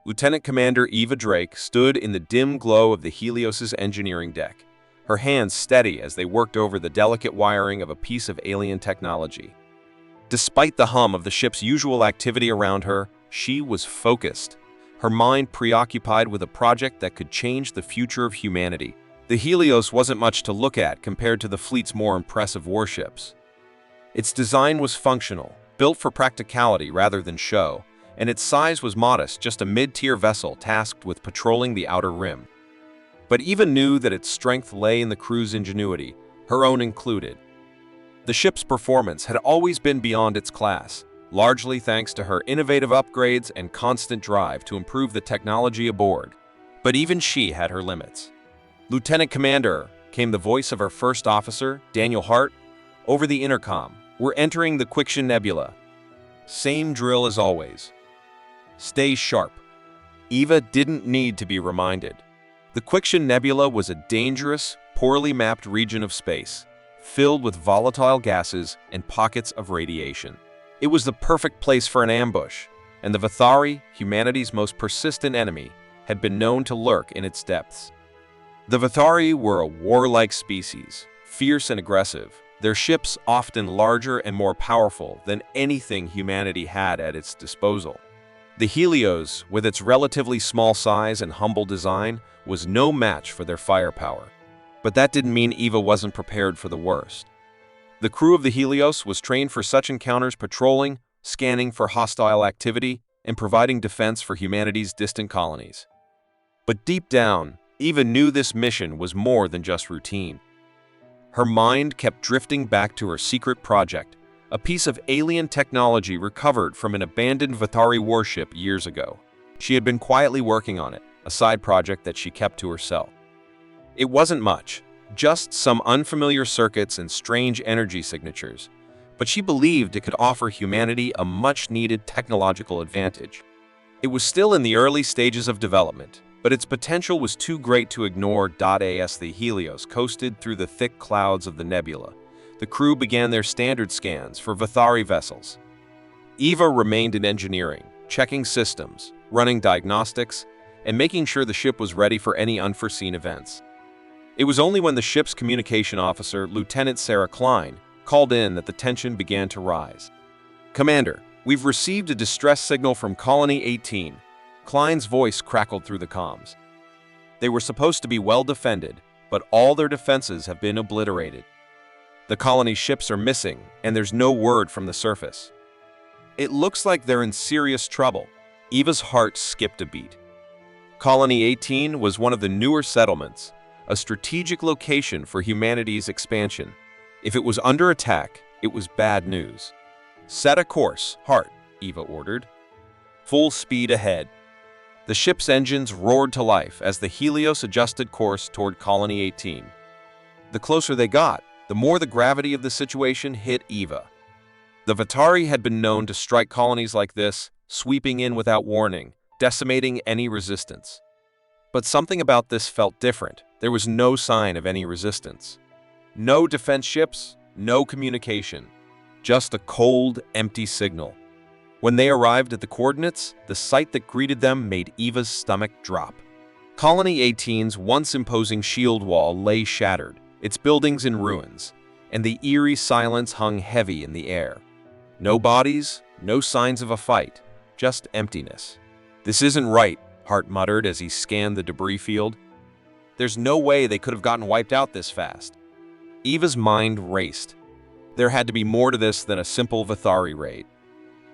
Lieutenant Commander Eva Drake stood in the dim glow of the Helios's engineering deck, her hands steady as they worked over the delicate wiring of a piece of alien technology. Despite the hum of the ship's usual activity around her, she was focused, her mind preoccupied with a project that could change the future of humanity. The Helios wasn't much to look at compared to the fleet's more impressive warships. Its design was functional, built for practicality rather than show, and its size was modest, just a mid-tier vessel tasked with patrolling the outer rim. But Eva knew that its strength lay in the crew's ingenuity, her own included. The ship's performance had always been beyond its class, largely thanks to her innovative upgrades and constant drive to improve the technology aboard. But even she had her limits. "Lieutenant Commander," came the voice of our first officer, Daniel Hart, over the intercom. "We're entering the Quiction Nebula." "Same drill as always. Stay sharp." Eva didn't need to be reminded. The Quiction Nebula was a dangerous, poorly mapped region of space, filled with volatile gases and pockets of radiation. It was the perfect place for an ambush, and the Vathari, humanity's most persistent enemy, had been known to lurk in its depths. The Vathari were a warlike species, fierce and aggressive, their ships often larger and more powerful than anything humanity had at its disposal. The Helios, with its relatively small size and humble design, was no match for their firepower. But that didn't mean Eva wasn't prepared for the worst. The crew of the Helios was trained for such encounters, patrolling, scanning for hostile activity, and providing defense for humanity's distant colonies. But deep down, Eva knew this mission was more than just routine. Her mind kept drifting back to her secret project, a piece of alien technology recovered from an abandoned Vathari warship years ago. She had been quietly working on it, a side project that she kept to herself. It wasn't much, just some unfamiliar circuits and strange energy signatures, but she believed it could offer humanity a much-needed technological advantage. It was still in the early stages of development, but its potential was too great to ignore. As the Helios coasted through the thick clouds of the nebula, the crew began their standard scans for Vathari vessels. Eva remained in engineering, checking systems, running diagnostics, and making sure the ship was ready for any unforeseen events. It was only when the ship's communication officer, Lieutenant Sarah Klein, called in that the tension began to rise. "Commander, we've received a distress signal from Colony 18. Klein's voice crackled through the comms. "They were supposed to be well defended, but all their defenses have been obliterated. The colony's ships are missing, and there's no word from the surface. It looks like they're in serious trouble." Eva's heart skipped a beat. Colony 18 was one of the newer settlements, a strategic location for humanity's expansion. If it was under attack, it was bad news. "Set a course, Hart," Eva ordered. "Full speed ahead." The ship's engines roared to life as the Helios adjusted course toward Colony 18. The closer they got, the more the gravity of the situation hit Eva. The Vathari had been known to strike colonies like this, sweeping in without warning, decimating any resistance. But something about this felt different. There was no sign of any resistance. No defense ships, no communication. Just a cold, empty signal. When they arrived at the coordinates, the sight that greeted them made Eva's stomach drop. Colony 18's once imposing shield wall lay shattered, its buildings in ruins, and the eerie silence hung heavy in the air. No bodies, no signs of a fight, just emptiness. "This isn't right," Hart muttered as he scanned the debris field. "There's no way they could have gotten wiped out this fast." Eva's mind raced. There had to be more to this than a simple Vathari raid.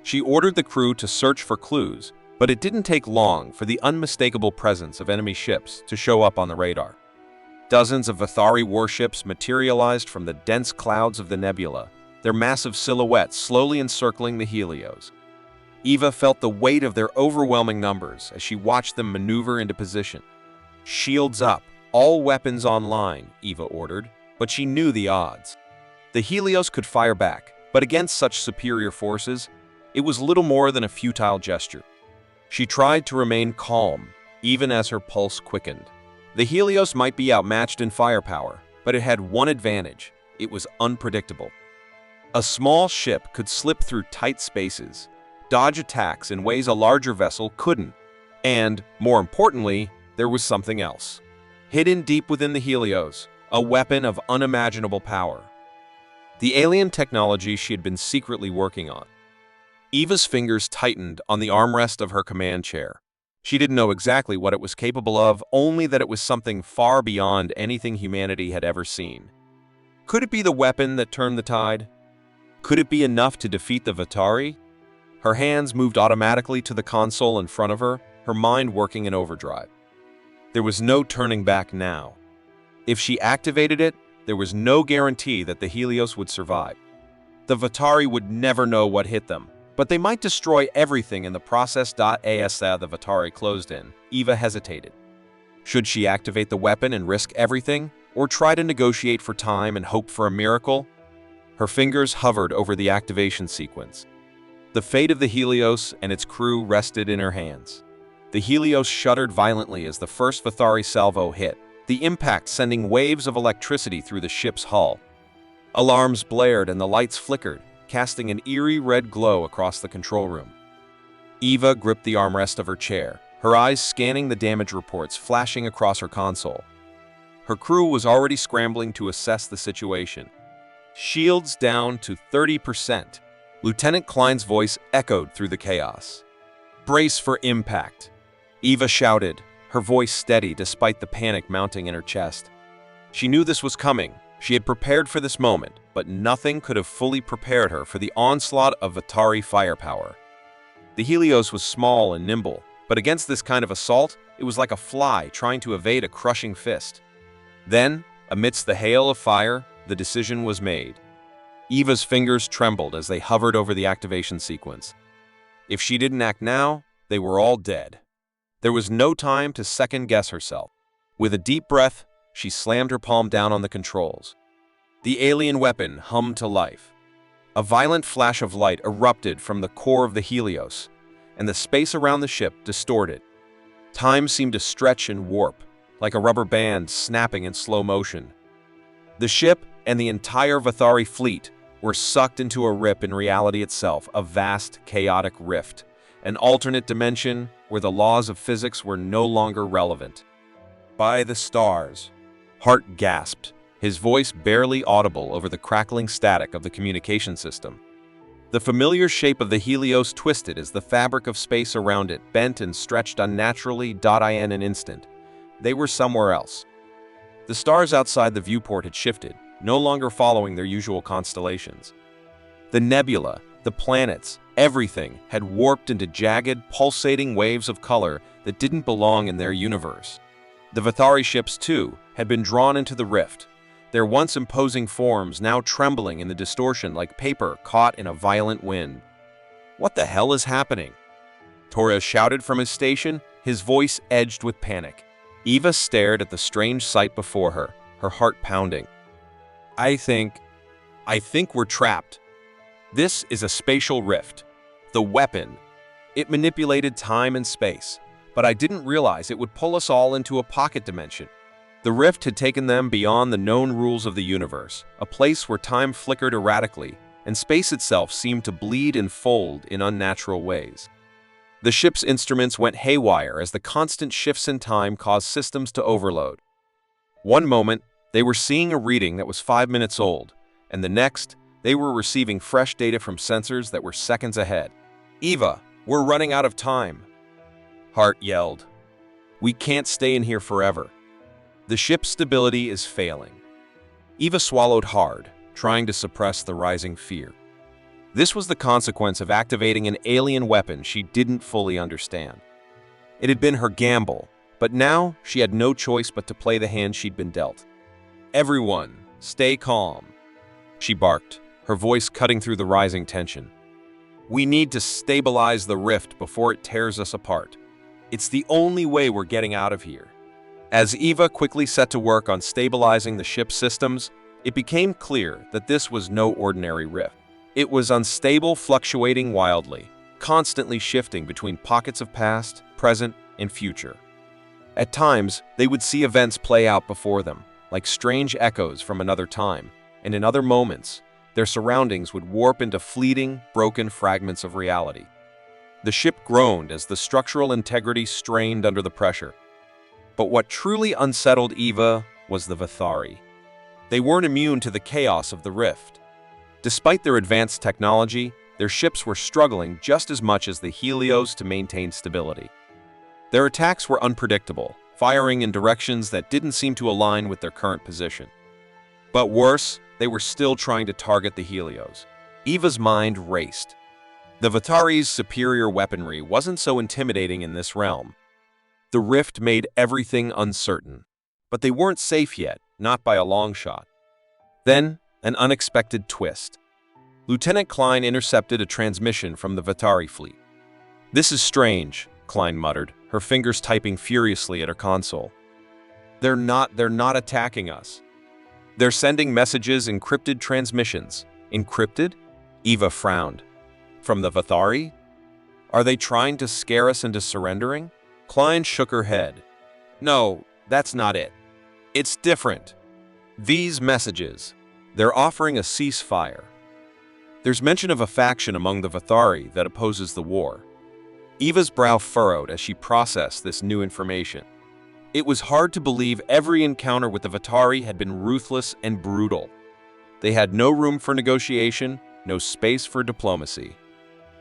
She ordered the crew to search for clues, but it didn't take long for the unmistakable presence of enemy ships to show up on the radar. Dozens of Vathari warships materialized from the dense clouds of the nebula, their massive silhouettes slowly encircling the Helios. Eva felt the weight of their overwhelming numbers as she watched them maneuver into position. "Shields up, all weapons online," Eva ordered, but she knew the odds. The Helios could fire back, but against such superior forces, it was little more than a futile gesture. She tried to remain calm, even as her pulse quickened. The Helios might be outmatched in firepower, but it had one advantage: it was unpredictable. A small ship could slip through tight spaces, dodge attacks in ways a larger vessel couldn't. And, more importantly, there was something else. Hidden deep within the Helios, a weapon of unimaginable power. The alien technology she had been secretly working on. Eva's fingers tightened on the armrest of her command chair. She didn't know exactly what it was capable of, only that it was something far beyond anything humanity had ever seen. Could it be the weapon that turned the tide? Could it be enough to defeat the Vatari? Her hands moved automatically to the console in front of her, her mind working in overdrive. There was no turning back now. If she activated it, there was no guarantee that the Helios would survive. The Vatari would never know what hit them, but they might destroy everything in the process. As the Vatari closed in, Eva hesitated. Should she activate the weapon and risk everything, or try to negotiate for time and hope for a miracle? Her fingers hovered over the activation sequence. The fate of the Helios and its crew rested in her hands. The Helios shuddered violently as the first Vatari salvo hit, the impact sending waves of electricity through the ship's hull. Alarms blared and the lights flickered, casting an eerie red glow across the control room. Eva gripped the armrest of her chair, her eyes scanning the damage reports flashing across her console. Her crew was already scrambling to assess the situation. Shields down to 30%. Lieutenant Klein's voice echoed through the chaos. Brace for impact. Eva shouted, her voice steady despite the panic mounting in her chest. She knew this was coming. She had prepared for this moment, but nothing could have fully prepared her for the onslaught of Vatari firepower. The Helios was small and nimble, but against this kind of assault, it was like a fly trying to evade a crushing fist. Then, amidst the hail of fire, the decision was made. Eva's fingers trembled as they hovered over the activation sequence. If she didn't act now, they were all dead. There was no time to second-guess herself. With a deep breath, she slammed her palm down on the controls. The alien weapon hummed to life. A violent flash of light erupted from the core of the Helios, and the space around the ship distorted. Time seemed to stretch and warp, like a rubber band snapping in slow motion. The ship and the entire Vatari fleet were sucked into a rip in reality itself, a vast, chaotic rift, an alternate dimension where the laws of physics were no longer relevant. By the stars, Hart gasped, his voice barely audible over the crackling static of the communication system. The familiar shape of the Helios twisted as the fabric of space around it bent and stretched unnaturally. In an instant, they were somewhere else. The stars outside the viewport had shifted, no longer following their usual constellations. The nebula, the planets, everything had warped into jagged, pulsating waves of color that didn't belong in their universe. The Vatari ships, too, had been drawn into the rift, their once imposing forms now trembling in the distortion like paper caught in a violent wind. What the hell is happening? Torres shouted from his station, his voice edged with panic. Eva stared at the strange sight before her, her heart pounding. I think we're trapped. This is a spatial rift. The weapon. It manipulated time and space, but I didn't realize it would pull us all into a pocket dimension. The rift had taken them beyond the known rules of the universe, a place where time flickered erratically, and space itself seemed to bleed and fold in unnatural ways. The ship's instruments went haywire as the constant shifts in time caused systems to overload. One moment, they were seeing a reading that was 5 minutes old, and the next, they were receiving fresh data from sensors that were seconds ahead. Eva, we're running out of time, Hart yelled. We can't stay in here forever. The ship's stability is failing. Eva swallowed hard, trying to suppress the rising fear. This was the consequence of activating an alien weapon she didn't fully understand. It had been her gamble, but now she had no choice but to play the hand she'd been dealt. Everyone, stay calm, she barked, her voice cutting through the rising tension. We need to stabilize the rift before it tears us apart. It's the only way we're getting out of here. As Eva quickly set to work on stabilizing the ship's systems, it became clear that this was no ordinary rift. It was unstable, fluctuating wildly, constantly shifting between pockets of past, present, and future. At times, they would see events play out before them, like strange echoes from another time, and in other moments, their surroundings would warp into fleeting, broken fragments of reality. The ship groaned as the structural integrity strained under the pressure. But what truly unsettled Eva was the Vathari. They weren't immune to the chaos of the rift. Despite their advanced technology, their ships were struggling just as much as the Helios to maintain stability. Their attacks were unpredictable, firing in directions that didn't seem to align with their current position. But worse, they were still trying to target the Helios. Eva's mind raced. The Vathari's superior weaponry wasn't so intimidating in this realm. The rift made everything uncertain. But they weren't safe yet, not by a long shot. Then, an unexpected twist. Lieutenant Klein intercepted a transmission from the Vathari fleet. "This is strange," Klein muttered, her fingers typing furiously at her console. They're not attacking us. They're sending messages, encrypted transmissions." "Encrypted?" Eva frowned. "From the Vathari? Are they trying to scare us into surrendering?" Klein shook her head. "No, that's not it. It's different. These messages, they're offering a ceasefire. There's mention of a faction among the Vathari that opposes the war." Eva's brow furrowed as she processed this new information. It was hard to believe every encounter with the Vathari had been ruthless and brutal. They had no room for negotiation, no space for diplomacy.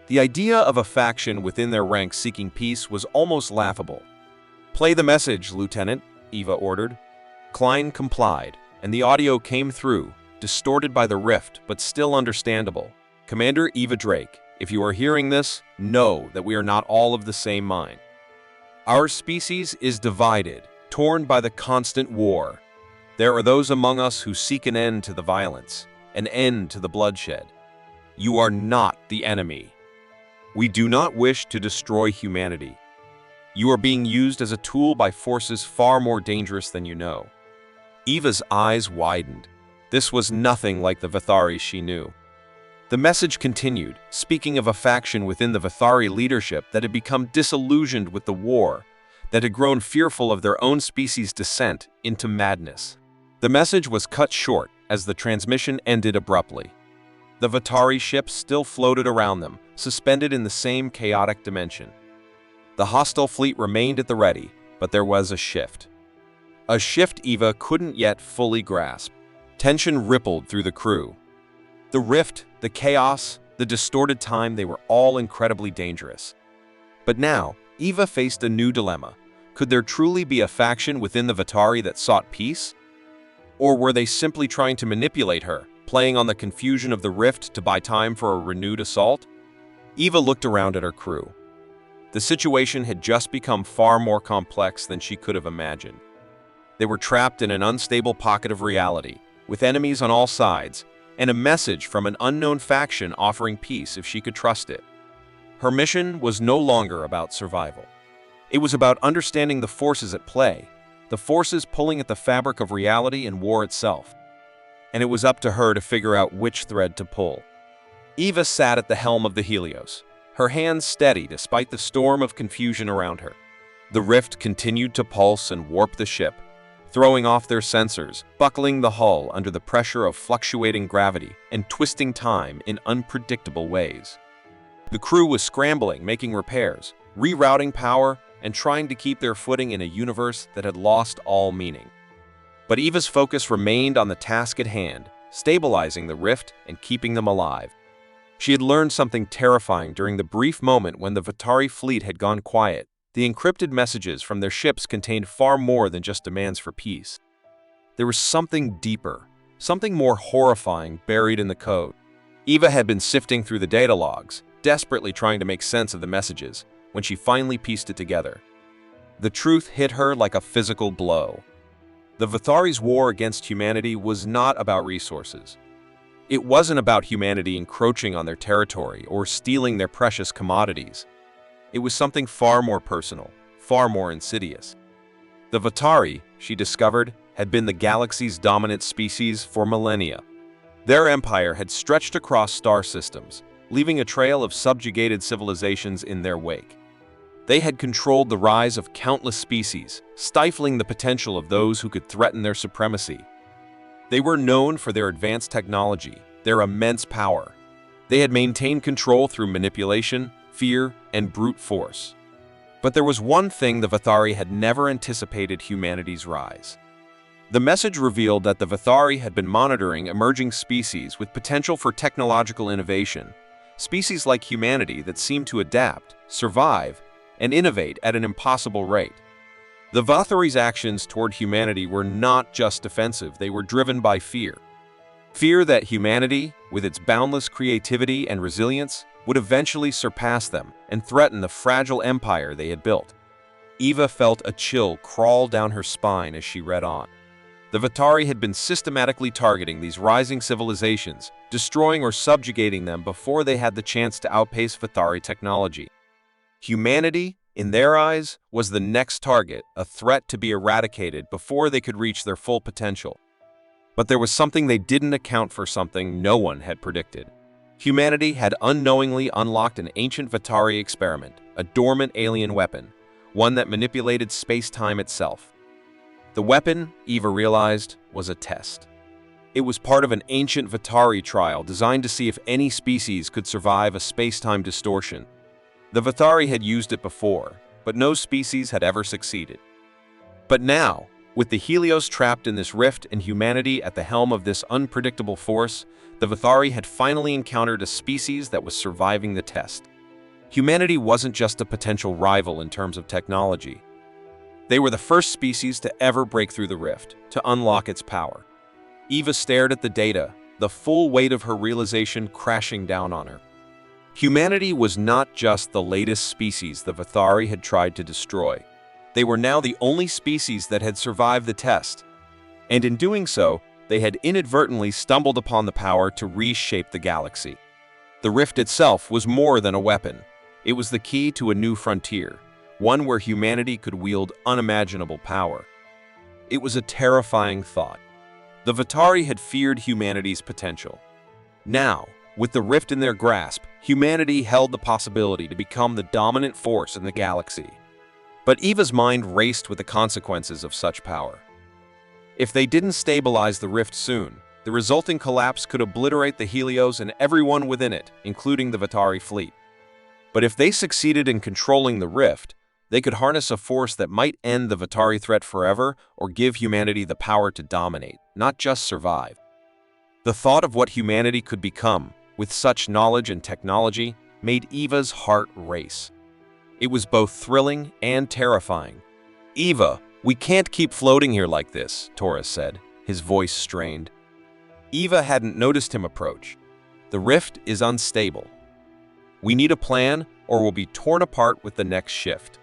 The idea of a faction within their ranks seeking peace was almost laughable. "Play the message, Lieutenant," Eva ordered. Klein complied, and the audio came through, distorted by the rift but still understandable. "Commander Eva Drake, if you are hearing this, know that we are not all of the same mind. Our species is divided, torn by the constant war. There are those among us who seek an end to the violence, an end to the bloodshed. You are not the enemy. We do not wish to destroy humanity. You are being used as a tool by forces far more dangerous than you know." Eva's eyes widened. This was nothing like the Vathari she knew. The message continued, speaking of a faction within the Vathari leadership that had become disillusioned with the war, that had grown fearful of their own species' descent into madness. The message was cut short as the transmission ended abruptly. The Vathari ship still floated around them, suspended in the same chaotic dimension. The hostile fleet remained at the ready, but there was a shift. A shift Eva couldn't yet fully grasp. Tension rippled through the crew. The rift, the chaos, the distorted time, they were all incredibly dangerous. But now, Eva faced a new dilemma. Could there truly be a faction within the Vathari that sought peace? Or were they simply trying to manipulate her, playing on the confusion of the rift to buy time for a renewed assault? Eva looked around at her crew. The situation had just become far more complex than she could have imagined. They were trapped in an unstable pocket of reality, with enemies on all sides, and a message from an unknown faction offering peace if she could trust it. Her mission was no longer about survival. It was about understanding the forces at play, the forces pulling at the fabric of reality and war itself. And it was up to her to figure out which thread to pull. Eva sat at the helm of the Helios, her hands steady despite the storm of confusion around her. The rift continued to pulse and warp the ship, throwing off their sensors, buckling the hull under the pressure of fluctuating gravity and twisting time in unpredictable ways. The crew was scrambling, making repairs, rerouting power, and trying to keep their footing in a universe that had lost all meaning. But Eva's focus remained on the task at hand, stabilizing the rift and keeping them alive. She had learned something terrifying during the brief moment when the Vathari fleet had gone quiet. The encrypted messages from their ships contained far more than just demands for peace. There was something deeper, something more horrifying buried in the code. Eva had been sifting through the data logs, desperately trying to make sense of the messages, when she finally pieced it together. The truth hit her like a physical blow. The Vathari's war against humanity was not about resources. It wasn't about humanity encroaching on their territory or stealing their precious commodities. It was something far more personal, far more insidious. The Vathari, she discovered, had been the galaxy's dominant species for millennia. Their empire had stretched across star systems, leaving a trail of subjugated civilizations in their wake. They had controlled the rise of countless species, stifling the potential of those who could threaten their supremacy. They were known for their advanced technology, their immense power. They had maintained control through manipulation, fear, and brute force. But there was one thing the Vathari had never anticipated: humanity's rise. The message revealed that the Vathari had been monitoring emerging species with potential for technological innovation, species like humanity that seemed to adapt, survive, and innovate at an impossible rate. The Vathari's actions toward humanity were not just defensive, they were driven by fear. Fear that humanity, with its boundless creativity and resilience, would eventually surpass them and threaten the fragile empire they had built. Eva felt a chill crawl down her spine as she read on. The Vathari had been systematically targeting these rising civilizations, destroying or subjugating them before they had the chance to outpace Vathari technology. Humanity, in their eyes, was the next target, a threat to be eradicated before they could reach their full potential. But there was something they didn't account for, something no one had predicted. Humanity had unknowingly unlocked an ancient Vathari experiment, a dormant alien weapon, one that manipulated space-time itself. The weapon, Eva realized, was a test. It was part of an ancient Vathari trial designed to see if any species could survive a space-time distortion. The Vathari had used it before, but no species had ever succeeded. But now, with the Helios trapped in this rift and humanity at the helm of this unpredictable force, the Vathari had finally encountered a species that was surviving the test. Humanity wasn't just a potential rival in terms of technology. They were the first species to ever break through the rift, to unlock its power. Eva stared at the data, the full weight of her realization crashing down on her. Humanity was not just the latest species the Vathari had tried to destroy. They were now the only species that had survived the test. And in doing so, they had inadvertently stumbled upon the power to reshape the galaxy. The rift itself was more than a weapon. It was the key to a new frontier, one where humanity could wield unimaginable power. It was a terrifying thought. The Vathari had feared humanity's potential. Now, with the rift in their grasp, humanity held the possibility to become the dominant force in the galaxy. But Eva's mind raced with the consequences of such power. If they didn't stabilize the rift soon, the resulting collapse could obliterate the Helios and everyone within it, including the Vathari fleet. But if they succeeded in controlling the rift, they could harness a force that might end the Vathari threat forever or give humanity the power to dominate, not just survive. The thought of what humanity could become, with such knowledge and technology, made Eva's heart race. It was both thrilling and terrifying. "Eva, we can't keep floating here like this," Taurus said, his voice strained. Eva hadn't noticed him approach. "The rift is unstable. We need a plan or we'll be torn apart with the next shift."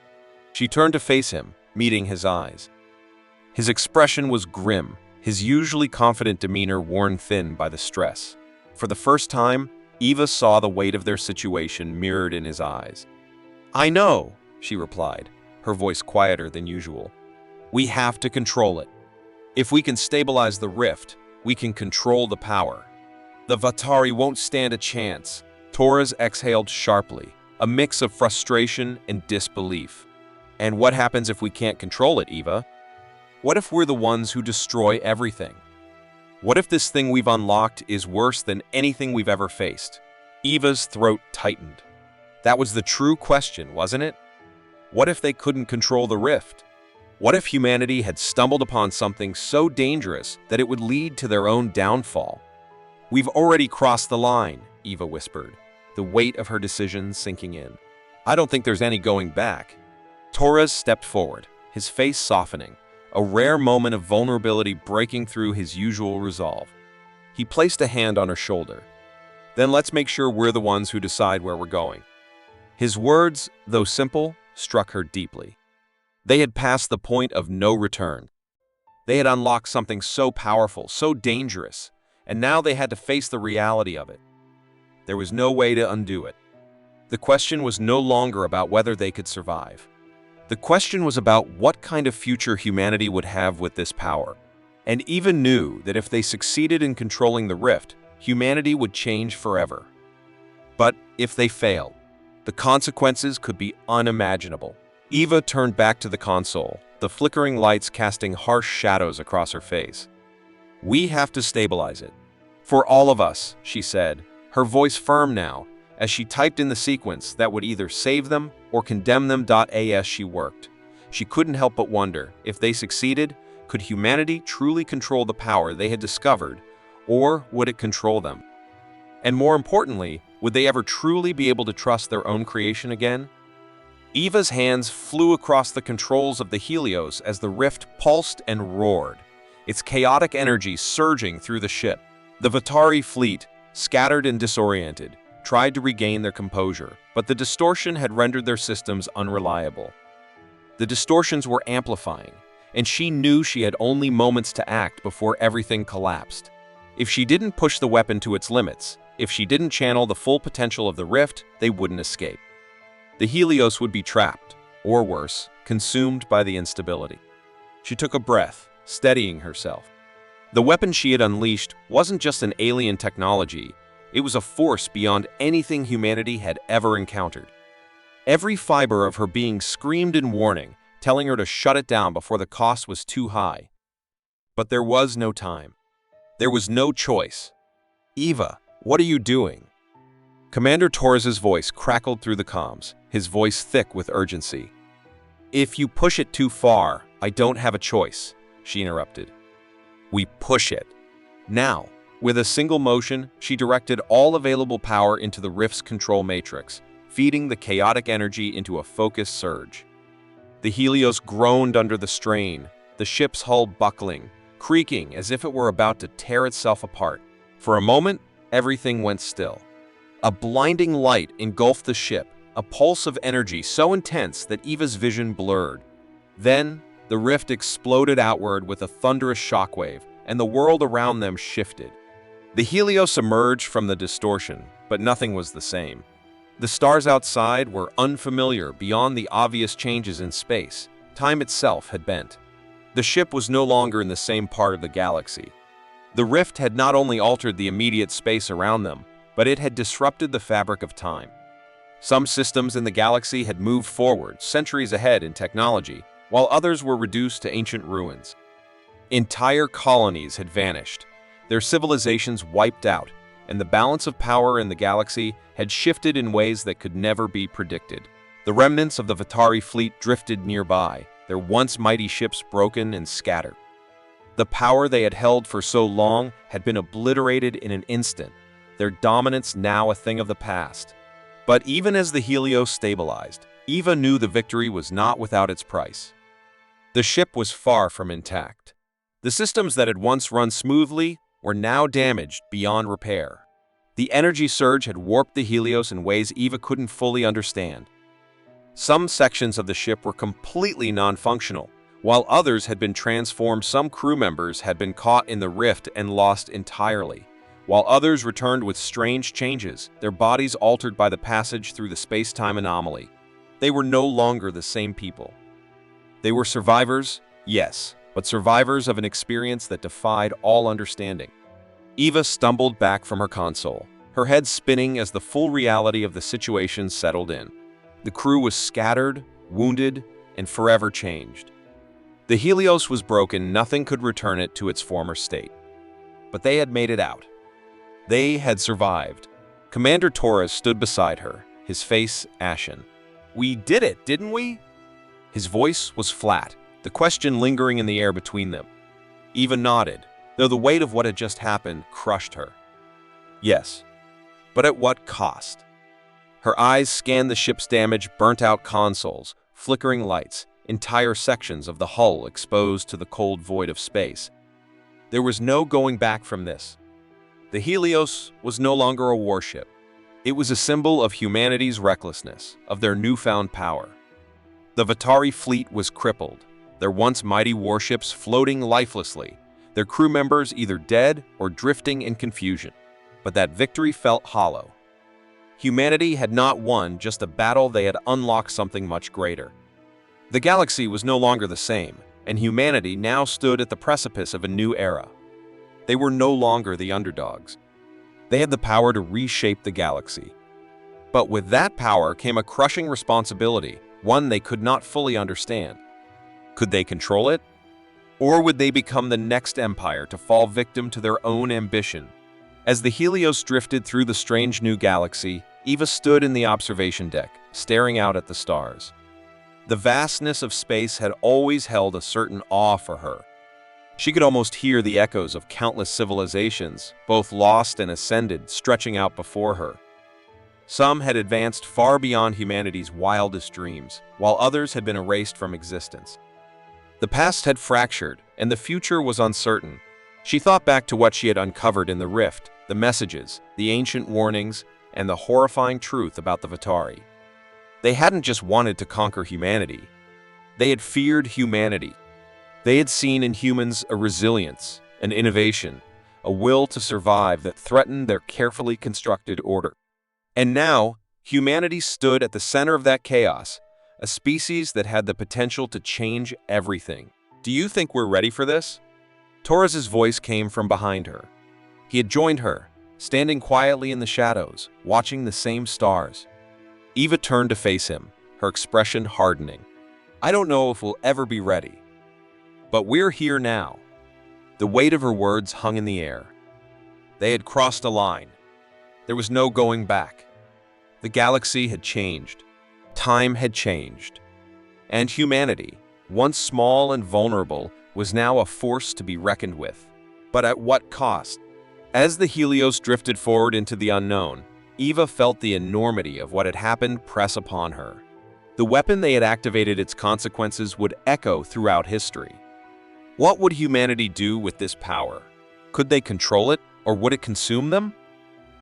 She turned to face him, meeting his eyes. His expression was grim, his usually confident demeanor worn thin by the stress. For the first time, Eva saw the weight of their situation mirrored in his eyes. "I know," she replied, her voice quieter than usual. "We have to control it. If we can stabilize the rift, we can control the power. The Vathari won't stand a chance." Taurus exhaled sharply, a mix of frustration and disbelief. "And what happens if we can't control it, Eva? What if we're the ones who destroy everything? What if this thing we've unlocked is worse than anything we've ever faced?" Eva's throat tightened. That was the true question, wasn't it? What if they couldn't control the rift? What if humanity had stumbled upon something so dangerous that it would lead to their own downfall? "We've already crossed the line," Eva whispered, the weight of her decision sinking in. "I don't think there's any going back." Taurus stepped forward, his face softening, a rare moment of vulnerability breaking through his usual resolve. He placed a hand on her shoulder. "Then let's make sure we're the ones who decide where we're going." His words, though simple, struck her deeply. They had passed the point of no return. They had unlocked something so powerful, so dangerous, and now they had to face the reality of it. There was no way to undo it. The question was no longer about whether they could survive. The question was about what kind of future humanity would have with this power. And Eva knew that if they succeeded in controlling the rift, humanity would change forever. But if they failed, the consequences could be unimaginable. Eva turned back to the console, the flickering lights casting harsh shadows across her face. "We have to stabilize it. For all of us," she said, her voice firm now, As she typed in the sequence that would either save them or condemn them. As she worked, she couldn't help but wonder, if they succeeded, could humanity truly control the power they had discovered, or would it control them? And more importantly, would they ever truly be able to trust their own creation again? Eva's hands flew across the controls of the Helios as the rift pulsed and roared, its chaotic energy surging through the ship. The Vatari fleet, scattered and disoriented, tried to regain their composure, but the distortion had rendered their systems unreliable. The distortions were amplifying, and she knew she had only moments to act before everything collapsed. If she didn't push the weapon to its limits, if she didn't channel the full potential of the rift, they wouldn't escape. The Helios would be trapped, or worse, consumed by the instability. She took a breath, steadying herself. The weapon she had unleashed wasn't just an alien technology, it was a force beyond anything humanity had ever encountered. Every fiber of her being screamed in warning, telling her to shut it down before the cost was too high. But there was no time. There was no choice. "Eva, what are you doing?" Commander Torres's voice crackled through the comms, his voice thick with urgency. "If you push it too far, I don't have a choice," she interrupted. "We push it. Now." With a single motion, she directed all available power into the rift's control matrix, feeding the chaotic energy into a focused surge. The Helios groaned under the strain, the ship's hull buckling, creaking as if it were about to tear itself apart. For a moment, everything went still. A blinding light engulfed the ship, a pulse of energy so intense that Eva's vision blurred. Then, the rift exploded outward with a thunderous shockwave, and the world around them shifted. The Helios emerged from the distortion, but nothing was the same. The stars outside were unfamiliar beyond the obvious changes in space. Time itself had bent. The ship was no longer in the same part of the galaxy. The rift had not only altered the immediate space around them, but it had disrupted the fabric of time. Some systems in the galaxy had moved forward, centuries ahead in technology, while others were reduced to ancient ruins. Entire colonies had vanished, their civilizations wiped out, and the balance of power in the galaxy had shifted in ways that could never be predicted. The remnants of the Vatari fleet drifted nearby, their once mighty ships broken and scattered. The power they had held for so long had been obliterated in an instant, their dominance now a thing of the past. But even as the Helios stabilized, Eva knew the victory was not without its price. The ship was far from intact. The systems that had once run smoothly were now damaged beyond repair. The energy surge had warped the Helios in ways Eva couldn't fully understand. Some sections of the ship were completely non-functional, while others had been transformed. Some crew members had been caught in the rift and lost entirely, while others returned with strange changes, their bodies altered by the passage through the space-time anomaly. They were no longer the same people. They were survivors, yes, but survivors of an experience that defied all understanding. Eva stumbled back from her console, her head spinning as the full reality of the situation settled in. The crew was scattered, wounded, and forever changed. The Helios was broken, nothing could return it to its former state. But they had made it out. They had survived. Commander Torres stood beside her, his face ashen. "We did it, didn't we?" His voice was flat, the question lingering in the air between them. Eva nodded, though the weight of what had just happened crushed her. Yes, but at what cost? Her eyes scanned the ship's damaged, burnt-out consoles, flickering lights, entire sections of the hull exposed to the cold void of space. There was no going back from this. The Helios was no longer a warship. It was a symbol of humanity's recklessness, of their newfound power. The Vatari fleet was crippled, their once mighty warships floating lifelessly, their crew members either dead or drifting in confusion. But that victory felt hollow. Humanity had not won just a battle, they had unlocked something much greater. The galaxy was no longer the same, and humanity now stood at the precipice of a new era. They were no longer the underdogs. They had the power to reshape the galaxy. But with that power came a crushing responsibility, one they could not fully understand. Could they control it? Or would they become the next empire to fall victim to their own ambition? As the Helios drifted through the strange new galaxy, Eva stood in the observation deck, staring out at the stars. The vastness of space had always held a certain awe for her. She could almost hear the echoes of countless civilizations, both lost and ascended, stretching out before her. Some had advanced far beyond humanity's wildest dreams, while others had been erased from existence. The past had fractured, and the future was uncertain. She thought back to what she had uncovered in the rift, the messages, the ancient warnings, and the horrifying truth about the Vitari. They hadn't just wanted to conquer humanity. They had feared humanity. They had seen in humans a resilience, an innovation, a will to survive that threatened their carefully constructed order. And now, humanity stood at the center of that chaos, a species that had the potential to change everything. Do you think we're ready for this? Torres's voice came from behind her. He had joined her, standing quietly in the shadows, watching the same stars. Eva turned to face him, her expression hardening. I don't know if we'll ever be ready, but we're here now. The weight of her words hung in the air. They had crossed a line. There was no going back. The galaxy had changed. Time had changed. And humanity, once small and vulnerable, was now a force to be reckoned with. But at what cost? As the Helios drifted forward into the unknown, Eva felt the enormity of what had happened press upon her. The weapon they had activated, its consequences would echo throughout history. What would humanity do with this power? Could they control it, or would it consume them?